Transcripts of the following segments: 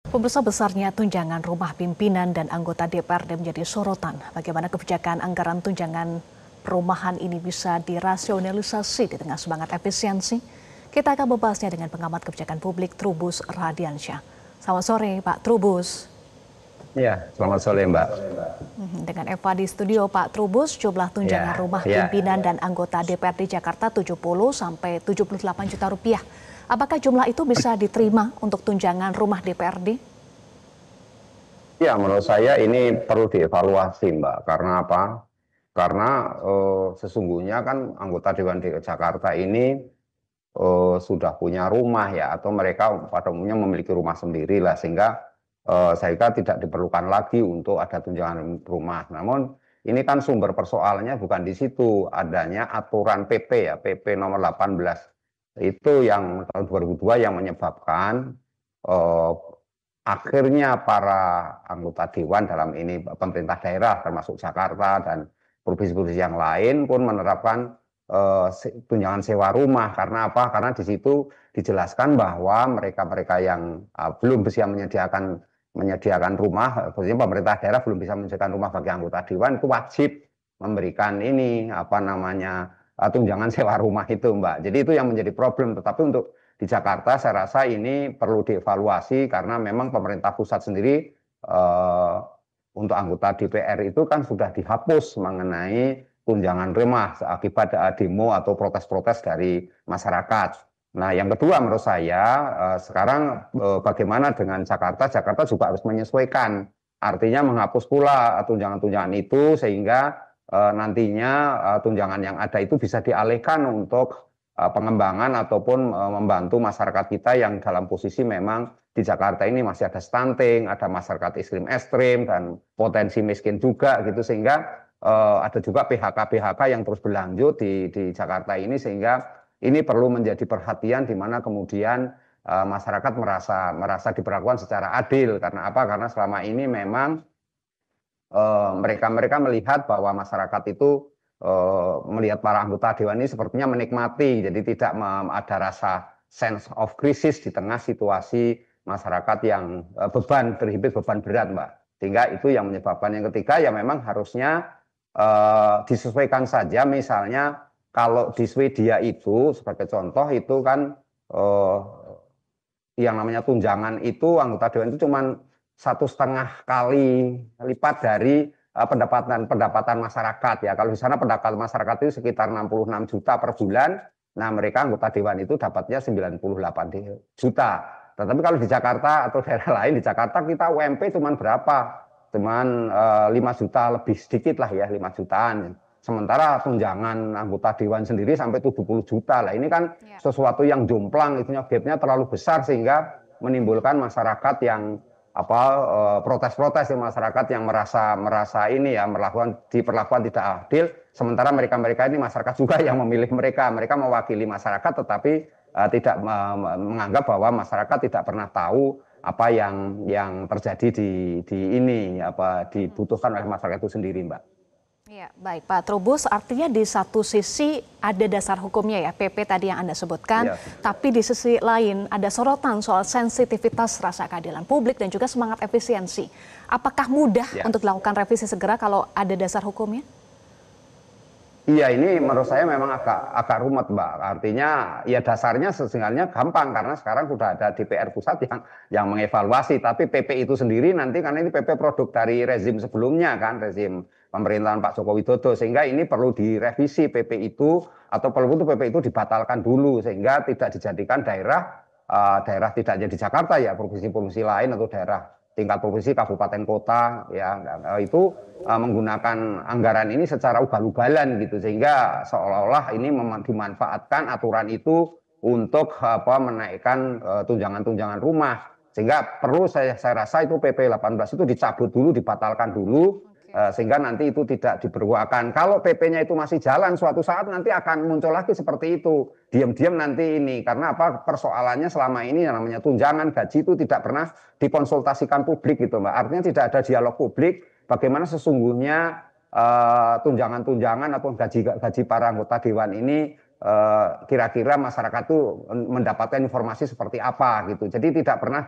Pemirsa, besarnya tunjangan rumah pimpinan dan anggota DPRD menjadi sorotan. Bagaimana kebijakan anggaran tunjangan perumahan ini bisa dirasionalisasi di tengah semangat efisiensi? Kita akan membahasnya dengan pengamat kebijakan publik Trubus Radiansyah. Selamat sore Pak Trubus. Ya, selamat sore Mbak. Dengan Eva di studio, Pak Trubus, jumlah tunjangan rumah pimpinan dan anggota DPRD Jakarta 70 sampai 78 juta rupiah. Apakah jumlah itu bisa diterima untuk tunjangan rumah DPRD? Ya, menurut saya ini perlu dievaluasi, Mbak. Karena apa? Karena sesungguhnya kan anggota Dewan DPR Jakarta ini sudah punya rumah ya, atau mereka pada umumnya memiliki rumah sendiri lah, sehingga saya kira tidak diperlukan lagi untuk ada tunjangan rumah. Namun ini kan sumber persoalannya bukan di situ, adanya aturan PP ya, PP nomor 18 itu yang tahun 2002 yang menyebabkan akhirnya para anggota dewan dalam ini pemerintah daerah termasuk Jakarta dan provinsi-provinsi yang lain pun menerapkan tunjangan sewa rumah. Karena apa? Karena di situ dijelaskan bahwa mereka-mereka yang belum bisa menyediakan rumah, khususnya pemerintah daerah belum bisa menyediakan rumah bagi anggota dewan, itu wajib memberikan ini apa namanya tunjangan sewa rumah itu, Mbak. Jadi itu yang menjadi problem. Tetapi untuk di Jakarta saya rasa ini perlu dievaluasi karena memang pemerintah pusat sendiri untuk anggota DPR itu kan sudah dihapus mengenai tunjangan rumah akibat demo atau protes-protes dari masyarakat. Nah, yang kedua menurut saya sekarang bagaimana dengan Jakarta? Jakarta juga harus menyesuaikan. Artinya menghapus pula tunjangan-tunjangan itu sehingga nantinya tunjangan yang ada itu bisa dialihkan untuk pengembangan ataupun membantu masyarakat kita yang dalam posisi memang di Jakarta ini masih ada stunting, ada masyarakat ekstrim dan potensi miskin juga gitu, sehingga ada juga PHK-PHK yang terus berlanjut di Jakarta ini, sehingga ini perlu menjadi perhatian di mana kemudian masyarakat merasa diperlakukan secara adil. Karena apa? Karena selama ini memang mereka melihat bahwa masyarakat itu melihat para anggota dewan ini sepertinya menikmati, jadi tidak ada rasa sense of crisis di tengah situasi masyarakat yang terhimpit beban berat, Mbak. Sehingga itu yang menyebabkan. Yang ketiga ya memang harusnya disesuaikan saja. Misalnya kalau di Swedia itu sebagai contoh itu kan yang namanya tunjangan itu anggota dewan itu cuma 1,5 kali lipat dari pendapatan masyarakat ya. Kalau di sana pendapatan masyarakat itu sekitar 66 juta per bulan, nah mereka anggota dewan itu dapatnya 98 juta. Tetapi kalau di Jakarta atau daerah lain, di Jakarta kita UMP cuma berapa? Cuman 5 juta lebih sedikit lah ya, 5 jutaan. Sementara tunjangan anggota dewan sendiri sampai 70 juta lah. Ini kan sesuatu yang jomplang, itunya gapnya terlalu besar sehingga menimbulkan masyarakat yang protes-protes, masyarakat yang merasa ini ya diperlakukan tidak adil, sementara mereka ini masyarakat juga yang memilih mereka mewakili masyarakat, tetapi tidak menganggap bahwa masyarakat tidak pernah tahu apa yang terjadi di ini dibutuhkan oleh masyarakat itu sendiri, Mbak. Ya, baik Pak Trubus, artinya di satu sisi ada dasar hukumnya ya, PP tadi yang Anda sebutkan, tapi di sisi lain ada sorotan soal sensitivitas rasa keadilan publik dan juga semangat efisiensi. Apakah mudah untuk dilakukan revisi segera kalau ada dasar hukumnya? Iya, ini menurut saya memang agak rumit, Mbak. Artinya ya dasarnya sebenarnya gampang karena sekarang sudah ada DPR pusat yang mengevaluasi. Tapi PP itu sendiri nanti karena ini PP produk dari rezim sebelumnya kan, rezim pemerintahan Pak Joko Widodo, sehingga ini perlu direvisi PP itu atau perlu untuk PP itu dibatalkan dulu sehingga tidak dijadikan daerah tidak jadi Jakarta ya, provinsi-provinsi lain atau daerah tingkat provinsi, kabupaten, kota ya itu menggunakan anggaran ini secara ugal-ugalan gitu, sehingga seolah-olah ini dimanfaatkan aturan itu untuk menaikkan tunjangan-tunjangan rumah, sehingga perlu saya rasa itu PP 18 itu dicabut dulu, dibatalkan dulu sehingga nanti itu tidak diberlakukan. Kalau PP-nya itu masih jalan, suatu saat nanti akan muncul lagi seperti itu. Diam-diam nanti ini, karena apa? Persoalannya selama ini yang namanya tunjangan gaji itu tidak pernah dikonsultasikan publik gitu, Mbak. Artinya tidak ada dialog publik bagaimana sesungguhnya tunjangan-tunjangan atau gaji para anggota dewan ini kira-kira masyarakat itu mendapatkan informasi seperti apa gitu. Jadi tidak pernah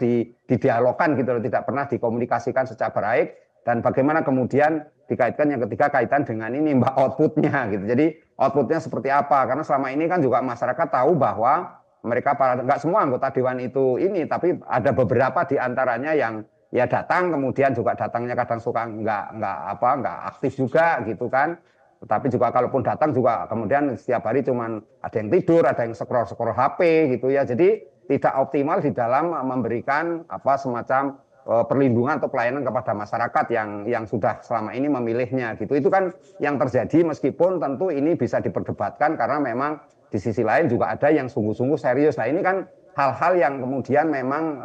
didialogkan gitu loh, tidak pernah dikomunikasikan secara baik. Dan bagaimana kemudian dikaitkan yang ketiga kaitan dengan ini Mbak outputnya gitu. Jadi outputnya seperti apa? Karena selama ini kan juga masyarakat tahu bahwa mereka nggak semua anggota dewan itu ini, tapi ada beberapa di antaranya yang ya datang, kemudian juga datangnya kadang suka nggak aktif juga gitu kan. Tapi juga kalaupun datang juga kemudian setiap hari cuman ada yang tidur, ada yang scroll HP gitu ya. Jadi tidak optimal di dalam memberikan semacam perlindungan atau pelayanan kepada masyarakat yang sudah selama ini memilihnya gitu. Itu kan yang terjadi, meskipun tentu ini bisa diperdebatkan karena memang di sisi lain juga ada yang sungguh-sungguh serius. Nah, ini kan hal-hal yang kemudian memang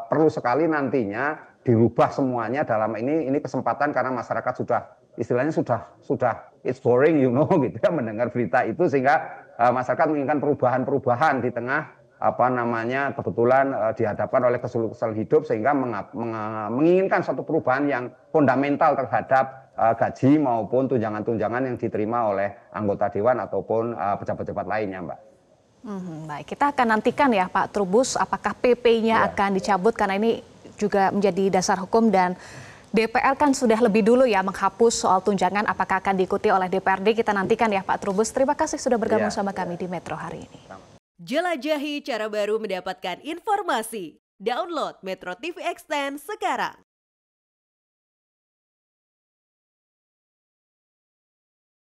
perlu sekali nantinya dirubah semuanya dalam ini kesempatan, karena masyarakat sudah istilahnya sudah it's boring gitu ya mendengar berita itu, sehingga masyarakat menginginkan perubahan-perubahan di tengah kebetulan dihadapkan oleh kesulitan hidup, sehingga menginginkan suatu perubahan yang fundamental terhadap gaji maupun tunjangan-tunjangan yang diterima oleh anggota dewan ataupun pejabat-pejabat lainnya, Mbak. Baik, kita akan nantikan ya Pak Trubus, apakah PP-nya akan dicabut, karena ini juga menjadi dasar hukum, dan DPR kan sudah lebih dulu ya menghapus soal tunjangan, apakah akan diikuti oleh DPRD, kita nantikan ya Pak Trubus. Terima kasih sudah bergabung sama kami di Metro hari ini. Jelajahi cara baru mendapatkan informasi. Download Metro TV Extend sekarang.